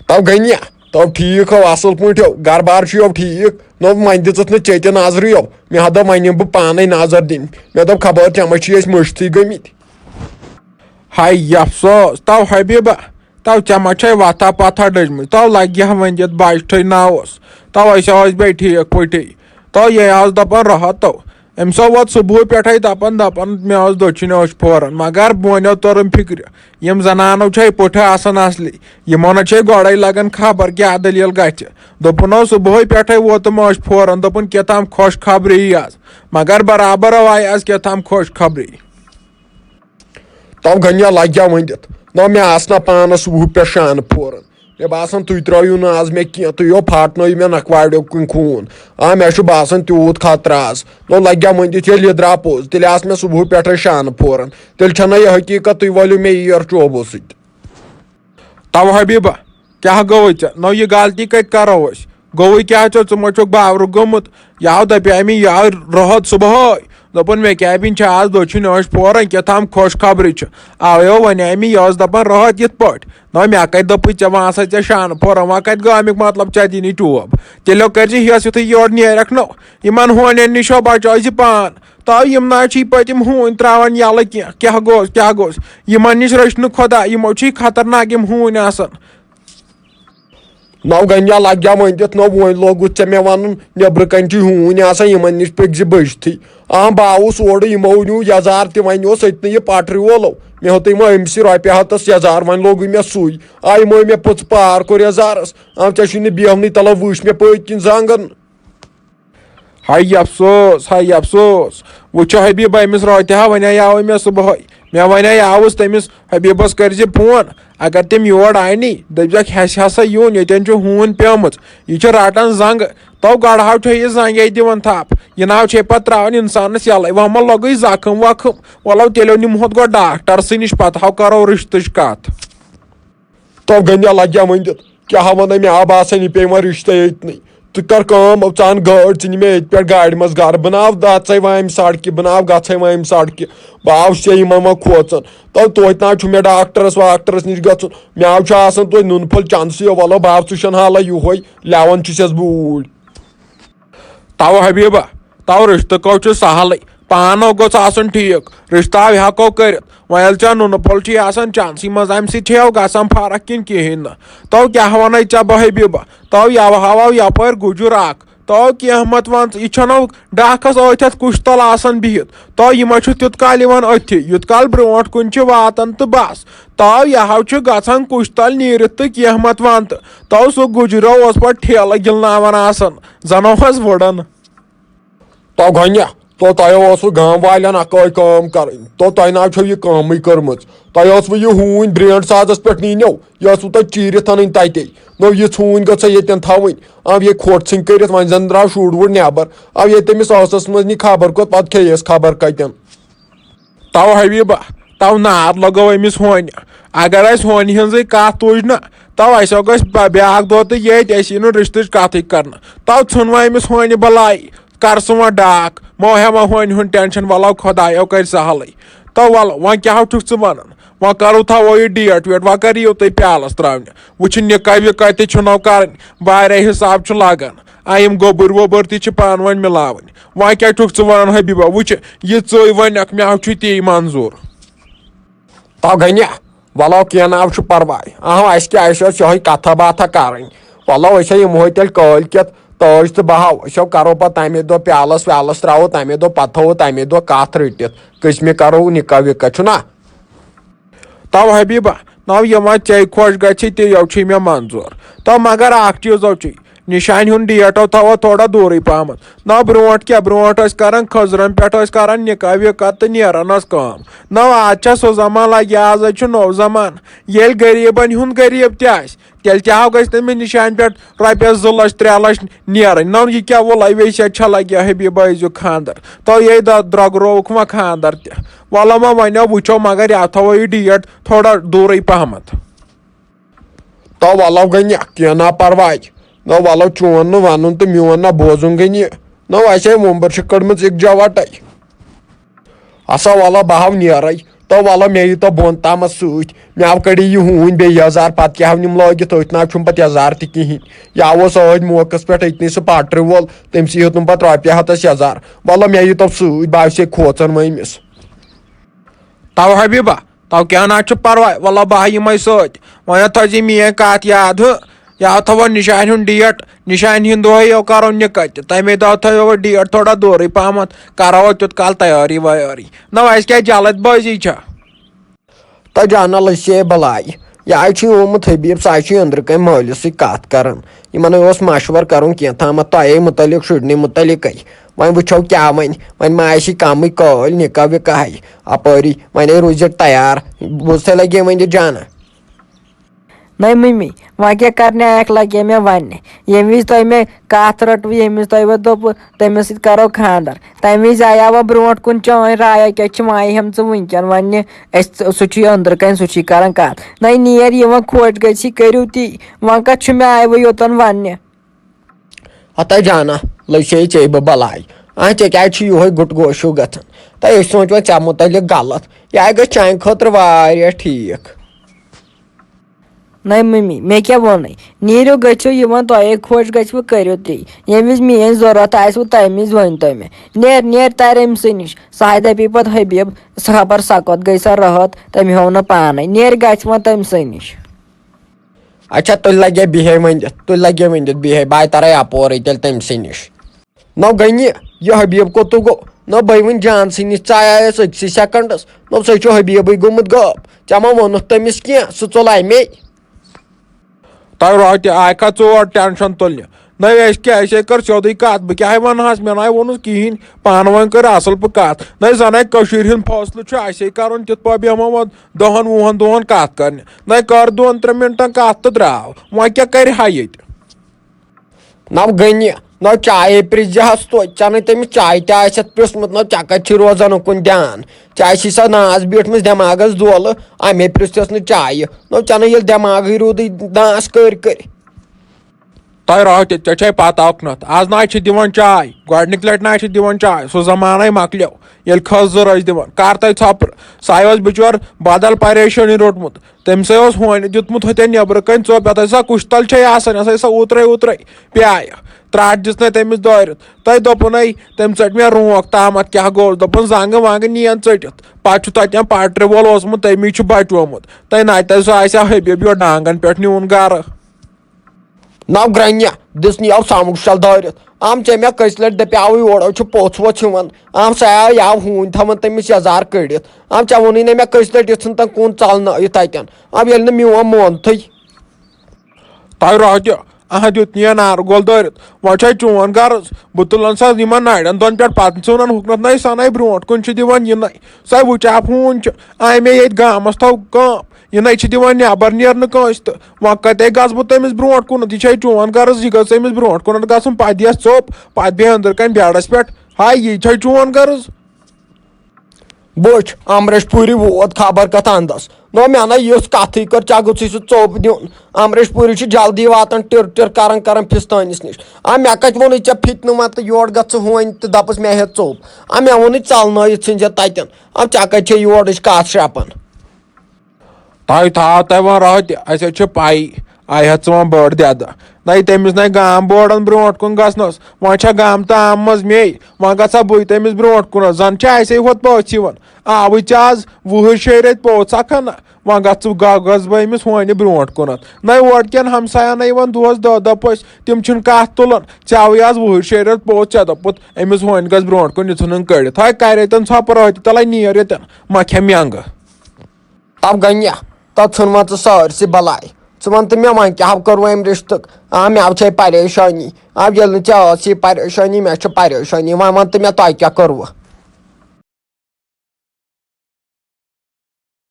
تو گنیا تو ٹھیک ہو اصل پٲٹھۍ گھر بار ٹھیک نو وۄنۍ دِژٕتھ نہٕ ژےٚ تہِ نظرٕے مےٚ دوٚپ وۄنۍ یِمہٕ بہٕ پانے نظر دِنہِ مےٚ دوٚپ خبر ژےٚ ما چھِی أسۍ مٔشتھٕے گٔمٕتۍ ہاے افسوس تو حبیبہ تو ژےٚ ما چھے وتھا پتھا ڈٔجمٕژ تو لگہِ ہا وۄنۍ دِتھ بچتھٕے نوس تو أسۍ ٲسۍ بیٚیہِ ٹھیٖک پٲٹھی تو یہِ ٲس دپان رۄہت تو أمِس ووت صبحٲے پٮ۪ٹھے دپان مےٚ ٲس دٔچھِنۍ أچھ پھوران مگر بونیو توٚرُم فکرِ یِم زنانو چھے پُٹھٕ آسان اصلی یِمو نہ چھے گۄڈے لگان خبر کیٛاہ دٔلیٖل گژھِ دوٚپُن صبحٲے پٮ۪ٹھے ووتُم أچھ پھوران دوٚپُن کیٛاہتام خۄش خبری آز مگر برابر آیہِ آز کیٛاہتام خۄش خبری تو گنیا لگیا وۄنۍ دِتھ نو مےٚ آسنا پانس صبح پٮ۪ٹھ شانہٕ پھوران مےٚ باسان تُہۍ ترٛٲیِو نہٕ آز مےٚ کینٛہہ تُہۍ پھاٹنٲیِو مےٚ نکواڑیو کِنۍ خوٗن مےٚ چھُ باسان تیوٗت خطرٕ آز نو لگیا وۄنۍ دِتھ ییٚلہِ یہِ درٛاو پوٚز تیٚلہِ آس مےٚ صبح پٮ۪ٹھے شانہٕ پھوران تیٚلہِ چھَنا یہِ حقیٖقت تُہۍ وٲلِو مےٚ ییر چوبو سۭتۍ تو حبیبہ کیٛاہ گوٚوُے ژےٚ نو یہِ غلطی کتہِ کرو أسۍ گوٚوُے کیٛاہ ژٕ ما چھُکھ باورٕ گوٚمُت یَوٕ دپیٛاے مےٚ یہِ رۄہت صبحٲے دوٚپُن مےٚ کیٛابِن چھِ آز دٔچھِنۍ أچھ پھوران کیٛاہتام خۄش خبرِ چھِ اوے ونے مےٚ یہِ ٲس دپان رۄہت یِتھ پٲٹھۍ نو مےٚ کتہِ دوٚپُے ژےٚ وۄنۍ آسے ژےٚ شانہٕ پھوران وۄنۍ کتہِ گوٚو امیُک مطلب ژےٚ دِنی ٹوب تیٚلہِ کٔرزِ ہیس یُتھُے یورٕ نیرکھ نو یِمن ہونٮ۪ن نِش بچٲیزِ پان تو یِم نہ چھی پٔتِم ہوٗنۍ ترٛاوان یَلہٕ کینٛہہ کیٛاہ گوٚژھ یِمن نِش رٔچھِ نہٕ خۄدا یِمو چھی خطرناک یِم ہوٗنۍ آسان نو گنیا لگیا وۄنۍ دِتھ نو وۄنۍ لوگُتھ ژےٚ مےٚ ونُن نیبرٕ کنۍ چھِ ہوٗنۍ آسان یِمن نِش پٔکزِ بٔچتھٕے بہٕ آوُس اورٕ یِمو نیوٗ یزار تہِ وۄنۍ اوس أتنٕے یہِ پٹرِ وولو مےٚ ہیوٚتُے وۄنۍ أمسٕے رۄپیہِ ہتس یزار وۄنۍ لوگُے مےٚ سُے یِمو مےٚ پٕژٕ پار کوٚر یزارس ژےٚ چھُے نہٕ بیہنٕے تلو وٕچھ مےٚ پٔتۍ کِنۍ زنگن ہاے افسوس وٕچھو حبیبہ أمِس راتہِ ہا ونے آوے مےٚ صبحٲے مےٚ ونے آوُس تٔمِس حبیبس کٔرزِ فون اگر تِم یور آنی دٔپزٮ۪کھ ہسہِ ہسا یُن ییٚتٮ۪ن چھِ ہوٗنۍ پیٚمٕژ یہِ چھِ رٹان زنگہٕ تو گڑہاو چھے یہِ زنگے دِوان تھپھ یہِ ناو چھے پتہٕ ترٛاوان انسانس یلے وۄنۍ ما لوگُے زخم وخم ولو تیٚلہِ نِمہوتھ گۄڈٕ ڈاکٹرسٕے نِش پتہٕ ہاو کرو رشتٕچ کتھ تو گنیا لگیا وۄنۍ دِتھ کیٛاہ ونے مےٚ باسان یہِ پیٚیہِ وۄنۍ رشتے ییٚتنٕے ژٕ کر کٲم ژٕ ان گٲڑۍ ژٕ نہِ مےٚ ییٚتہِ پٮ۪ٹھ گاڑِ منٛز گرٕ بہٕ ناو دژے وۄنۍ امہِ سڑکہِ بہٕ ناو گژھے وۄنۍ امہِ سڑکہِ بہٕ آوُس ژےٚ یِمن وۄنۍ کھوژان تو توتہِ نہ چھُ مےٚ ڈاکٹرس واکٹرس نِش گژھُن مےٚ چھُ آسان توتہِ نُنہٕ پھوٚل چندسٕے ولو بہٕ ژٕ چھُن حالہ یِہوے لیوان چھُسس بہٕ اوٗرۍ تو حبیبہ تو رشتہٕ کو چھُ سہلٕے پانو گوٚژھ آسُن ٹھیٖک رشتہٕ ہٮ۪کو کٔرِتھ وۄنۍ ییٚلہِ ژےٚ نُنہٕ پھوٚل چھُے آسان چانسٕے منٛز امہِ سۭتۍ چھےو گژھان فرق کِنہٕ کِہینۍ نہٕ تو کیٛاہ ونے ژےٚ بہٕ حبیبہ تو یوٕ ہاو یپٲرۍ گُجر اکھ تو کینٛہہ مت ون ژٕ یہِ چھُنو ڈاکھس ٲتھٮ۪تھ کُش تل آسان بِہِتھ تو یہِ ما چھُ تیُت کال یِوان أتھی یُت کال برونٛٹھ کُن چھِ واتان تہٕ بس تو یہِ ہاو چھُ گژھان کُش تل نیٖرِتھ تہٕ کینٛہہ مت ون تہٕ تو سُہ گُجریو اوس پتہٕ ٹھیلہٕ گِلناوان آسان زن اوس وٕڑان تو گنیا تو تۄہہِ اوسوٕ گام والٮ۪ن اکٲے کٲم کرٕنۍ تو تۄہہِ نہ چھو یہِ کٲمٕے کٔرمٕژ تۄہہِ ٲسوٕ یہِ ہوٗنۍ برٛینٛڈ سازس پٮ۪ٹھ نیٖنو یہِ ٲسوٕ تۄہہِ چیٖرِتھ انٕنۍ تتے نو یِژھ ہوٗنۍ گٔژھے ییٚتٮ۪ن تھاوٕنۍ یہِ کھۄٹ ژھٕنۍ کٔرِتھ وۄنۍ زن درٛاو شُر وُر نٮ۪بر ییٚتہِ تٔمِس ٲسس منٛز نی خبر کوٚت پتہٕ کھیٚیس خبر کتٮ۪ن تو حبیبہ تو نار لگو أمِس ہونہِ اگر اسہِ ہونہِ ہٕنٛزٕے کتھ تُج نہ تو اسیو گژھِ بیاکھ دۄہ تہٕ ییٚتہِ اسہِ یی نہٕ رشتٕچ کتھٕے کرنہٕ تو ژھُن وۄنۍ أمِس ہونہِ بلاے کر سُہ وۄنۍ ڈاک مہ ہےٚ وۄنۍ ہونہِ ہُنٛد ٹینشن ولو خۄدایو کرِ سہلٕے تو ولو وۄنۍ کیٛاہ چھُکھ ژٕ ونان وۄنۍ کرو تھاوو یہِ ڈیٹ ویٹ وۄنۍ کر یِیِو تُہۍ پیالس ترٛاونہِ وٕچھِ نِکاح وِکاح تہِ چھُنو کرٕنۍ واریاہ حساب چھُ لگان یِم گوٚبٕرۍ ووٚبٕرۍ تہِ چھِ پانہٕ ؤنۍ مِلاوٕنۍ وۄنۍ کیٛاہ چھُکھ ژٕ ونان حبیبہ وٕچھِ یہِ ژٕے ونکھ مےٚ چھُ تی منظوٗر تو گنیا ولو کینٛہہ نہ چھُ پرواے اسہِ کیٛاہ اسہِ ٲس یِہوے کتھا باتھا کرٕنۍ ولو أسۍ یِمہوے تیٚلہِ کٲلۍ کٮ۪تھ تٲج تہٕ بہاو أسۍ کرو پتہٕ تمے دۄہ پیالس ویالس ترٛاوو تمے دۄہ پتہٕ تھاوو تمے دۄہ کتھ رٔٹِتھ کٔژمہِ کرو نِکاح وِکاح چھُنا تو حبیبہ نو یہِ وۄنۍ ژےٚ خۄش گژھی تیو چھُے مےٚ منظوٗر تو مگر اکھ چیٖزو چھُے نِشانہِ ہُنٛد ڈیٹو تھاوو تھوڑا دوٗرٕے پہمتھ نو برونٛٹھ کیٛاہ برونٛٹھ ٲسۍ کران خٔزرن پٮ۪ٹھ ٲسۍ کران نِکاح وِکاح تہٕ نیران ٲس کٲم نو آز چھا سُہ زمان لگہِ آز چھُ نوٚو زمانہٕ ییٚلہِ غریٖبن ہُنٛد غریٖب تہِ آسہِ تیٚلہِ تہِ ہاو گژھِ تٔمِس نِشانہِ پٮ۪ٹھ رۄپیس 2 لچھ 3 لچھ نیرٕنۍ نو یہِ کیٛاہ ووٚلے ویسیا چھا لگیا حبیبہ أزیُک خانٛدر تو یے درٛوگرووُکھ وۄنۍ خانٛدر تہِ ولو وۄنۍ ونیو وٕچھو مگر یتھ تھاوو یہِ ڈیٹ تھوڑا دوٗرٕے پہمتھ تو ولو گنیا کینٛہہ نہ پرواے نو ولو چون نہٕ ونُن تہٕ میون نہ بوزُن گٔنۍ یہِ نو اسے وومبر چھِ کٔڑمٕژ اِکجا وٹے ہسا ولو بہٕ ہاو نیرے تو ولو مے یی تو بون تامت ست مے آو کڑی یہ ہون بے یزار پتہ کیاہ نم لٲگِتھ أتھۍ نہ چھُم پتہٕ یزار تہِ کِہیٖنۍ یہ آو سۭتۍ موقعس پٮ۪ٹھ أتنٕے سُہ پٹرِ وول تٔمسٕے ہیوٚتنم پتہٕ رۄپیہِ ہتس یزار ولو مے یی تو سۭتۍ بہٕ آسے کھوژان وۄنۍ أمِس تو حبیبہ تو کیا نا پرواے واللہ بہ یمے ست وۄنۍ تھٲیزِ میٲنۍ کتھ یاد یا تھاو نشانہِ ہُنٛد ڈیٹ نشانہِ ہِنٛدِ دۄہے کرو نکاح تہِ تمے دۄہ تھٲیو ڈیٹ تھوڑا دوٗرٕے پہمتھ کرو تیُت کال تیٲری ویٲری نہ اَسہِ کیٛاہ جلد بٲزی چھا تو جانا لٔسے بلاے یہ چھُ آمُت حبیٖب سُہ چھُ أنٛدرٕ کَنۍ مٲلِس سۭتۍ کتھ کران یِمن اوس مشور کرُن کینٛہہ تامتھ تۄہے مُتعلق شُرنٕے مُتعلقے وۄنۍ وٕچھو کیٛاہ وۄنۍ ما آسہِ کمٕے کٲلۍ نکاح وکاح اپٲری وۄنۍ روٗزِ تیار بوٗزتھے لگے وۄنۍ جانا نٔے مٔمی وۄنۍ کیٛاہ کرنہِ لگے مےٚ وننہِ ییٚمہِ وِزِ تۄہہِ مےٚ کتھ رٔٹوٕ ییٚمہِ وِزِ تۄہہِ وۄنۍ دوٚپوٕ تٔمِس سۭتۍ کرو خانٛدر تمہِ وِزِ آیاو برونٛٹھ کُن چٲنۍ رایا کیٛاہ چھِ وۄنۍ ہیٚمژٕ وٕنکیٚن وننہِ أسۍ سُہ چھُے أنٛدرٕ کَنۍ سُہ چھُے کران کتھ نٔے نیر یہِ وۄنۍ خۄش گژھی کٔرِو تی وۄنۍ کتھ چھُ مےٚ آیوٕ یوٚتن وننہِ ہتا جانا لٔسے ژے بہٕ بلاے ژےٚ کیٛازِ چھُ یِہوے گُٹ گوشو گژھان تہٕ أسۍ سونٛچ وۄنۍ ژےٚ مُتعلق غلط یہِ گژھِ چانہِ خٲطرٕ واریاہ ٹھیٖک نٔے مٔمی مےٚ کیٛاہ ووٚنُے نیٖرِو گٔژھِو یِوان تۄہے خۄش گژھوٕ کٔرِو تی ییٚمہِ وِزِ میٲنۍ ضروٗرت آسوٕ تمہِ وِزِ ؤنۍتو مےٚ نیر تر أمسٕے نِش سۄ دپی پتہٕ حبیٖب خبر سۄ کوٚت گٔے سۄ رٲت تٔمۍ ہوو نہٕ پانے نیر گژھِ وۄنۍ تٔمسٕے نِش اچھا تُلہِ لگے بِہے ؤنِتھ بِہے بہٕ ترے اپورے تیٚلہِ تٔمسٕے نِش نو گٔنہِ یہِ حبیٖب کوٚتُے گوٚو نو بہٕ وٕنہِ جانسٕے نِش ژٕ آیس أکسٕے سیکنڈس نو سُہ چھُ حبیٖبٕے گوٚمُت غٲب ژےٚ ما ووٚنُتھ تٔمِس کینٛہہ سُہ ژوٚل امے تۄہہِ روتہِ آیہِ کھا ژور ٹینشن تُلنہِ نٔے أسۍ کیٛاہ أسے کٔر سیوٚدُے کتھ بہٕ کیٛاہ ونہس مےٚ ناے ووٚنُس کِہینۍ پانہٕ ؤنۍ کٔر اصل پٲٹھۍ کتھ نٔے زن کٔشیٖرِ ہُنٛد فٲصلہٕ چھُ اسے کرُن تِتھ پٲٹھۍ بیٚہمو وۄنۍ 10-20 دۄہن کتھ کرنہِ نٔے کر 2-3 مِنٹن کتھ تہٕ درٛاو وۄنۍ کیٛاہ کرِ ہا ییٚتہِ نو گٔنہِ نو چاے پرٛژھزِہس توتہِ ژےٚ نہٕ تٔمِس چاے تہِ آسٮ۪تھ پرٛژھمُت نو ژےٚ کتہِ چھِ روزان اُکُن دھیان ژےٚ آسی سۄ ناز بیٖٹھمٕژ دٮ۪ماغس دولہٕ امے پرٛژھتِس نہٕ چایہِ نو ژےٚ نہٕ ییٚلہِ دٮ۪ماغٕے روٗدٕے ناس کٔرۍ تۄہہِ روتہِ ژےٚ چھے پتہ اُکنتھ آز نہ چھِ دِوان چاے گۄڈنِکۍ لٹہِ نہ چھِ دِوان چاے سُہ زمانے مۄکلیو ییٚلہِ کھٔزٕر ٲسۍ دِوان کر تۄہہِ ژھۄپہٕ سۄ اوس بِچور بدل پریشٲنی روٚٹمُت تٔمسٕے اوس ہونہِ دیُتمُت ہوٚتٮ۪ن نیبرٕ کَنۍ ژوٚپ یتھ سۄ کُشتل چھے آسان یۄس سۄ اوترے پیایہِ ترٛٹھ دِژ تٔمِس دٲرِتھ تۄہہِ دوٚپُنَے تٔمۍ ژٔٹ مےٚ رونٛک تامتھ کیٛاہ گوٚو دوٚپُن زنٛگہٕ ونٛگہٕ نِیَن ژٔٹِتھ پتہٕ چھُ تتٮ۪ن پٹرِ وول اوسمُت تٔمی چھُ بچومُت تۄہہِ نتہٕ سُہ آسہِ ہا حبیٖب یور ڈانٛگن پٮ۪ٹھ نیوٗن گرٕ نو گرٛنہِ دِژنٕے آو سمُک شل دٲرِتھ ژےٚ مےٚ کٔژِ لٹہِ دپیاوٕے اورٕ چھُ پوٚژھ ووٚژھ یِوان سۄ آو ہوٗنۍ تھاوان تٔمِس یزار کٔڑِتھ ژےٚ ووٚنُے نہٕ مےٚ کٔژِ لٹہِ یِژھن تن کُن ژلنٲیِتھ تتٮ۪ن ییٚلہِ نہٕ میون مونتھٕے تۄہہِ روتہِ دیُت نِین نارگول دٲرِتھ وۄنۍ چھے چون غرض بہٕ تُلن سا یِمن نرٮ۪ن دۄن پٮ۪ٹھ پتہٕ ژھٕنن ہُکنتھ نَے سۄ برونٛٹھ کُن چھِ دِوان یِنَے سۄ وٕچھاکھ ہوٗنۍ چھِ آمے ییٚتہِ گامس تھو کٲم یِنَے چھِ دِوان نٮ۪بر نیرنہٕ کٲنٛسہِ تہٕ وۄنۍ کتے گژھٕ بہٕ تٔمِس برونٛٹھ کُنتھ یہِ چھے چون غرض یہِ گٔژھ أمِس برونٛٹھ کُنتھ گژھُن پتہٕ دِیَس ژوٚپ پتہٕ بیٚہہِ أنٛدرٕ کَنۍ بیڈس پٮ۪ٹھ ہاے یہِ چھے چون غرض بٔچھ امریش پوٗری ووت خبر کتھ انٛدس نو مےٚ نَے یِژھ کتھٕے کٔر ژےٚ گوٚژھُے سُہ ژوٚپ دیُن امریش پوٗری چھُ جلدی واتان ٹِر کران فِستٲنِس نِش مےٚ کتہِ ووٚنُے ژےٚ فِتنہٕ وتہٕ یور گژھ ژٕ ہوٗنۍ تہٕ دپس مےٚ ہیٚژ ژوٚپ مےٚ ووٚنُے ژلنٲیِتھ ژھٕنزِ تتٮ۪ن ژےٚ کتہِ چھے یورٕچ کتھ شرپان تۄہہِ تھاو تۄہہِ وۄنۍ روتہِ اَسے چھِ پَیی آیہِ ہا ژٕ وۄنۍ بٔڑ دٮ۪دٕ نَے تٔمِس نَے گام بورڈن برونٛٹھ کُن گژھنس وۄنۍ چھےٚ گامتہٕ آمٕژ مے وۄنۍ گژھٕ ہا بٕے تٔمِس برونٛٹھ کُنتھ زن چھِ اَسے ہوت پوٚژھ یِوان آوٕے ژےٚ آز 20 رٮ۪تۍ پوٚژھ نا وۄنۍ گژھٕ بہٕ أمِس ہونہِ برونٛٹھ کُنتھ نَے اورٕ کٮ۪ن ہمساین یِوان دۄہس 10 پٔژھۍ تِم چھِنہٕ کتھ تُلان ژےٚ آوٕے آز 20 رٮ۪تۍ پوٚژھ ژےٚ دوٚپُتھ أمِس ہونہِ گژھِ برونٛٹھ کُن یہِ ژھٕنُن کٔڑِتھ ہاے کرے تن ژھۄپہٕ رٲتہِ تَلے نیر ییٚتٮ۪ن ما کھےٚ مٮ۪نٛگہٕ تب گنیا تب ژھٕنوا ژٕ سٲرسٕے بلاے ژٕ وَن تہٕ مےٚ وۄنۍ کیٛاہ کوٚروٕ أمۍ رِشتُک مےٚ چھے پریشٲنی ییٚلہِ نہٕ ژےٚ ٲسٕے پریشٲنی مےٚ چھِ پریشٲنی وۄنۍ وَن تہٕ مےٚ تۄہہِ کیٛاہ کوٚروٕ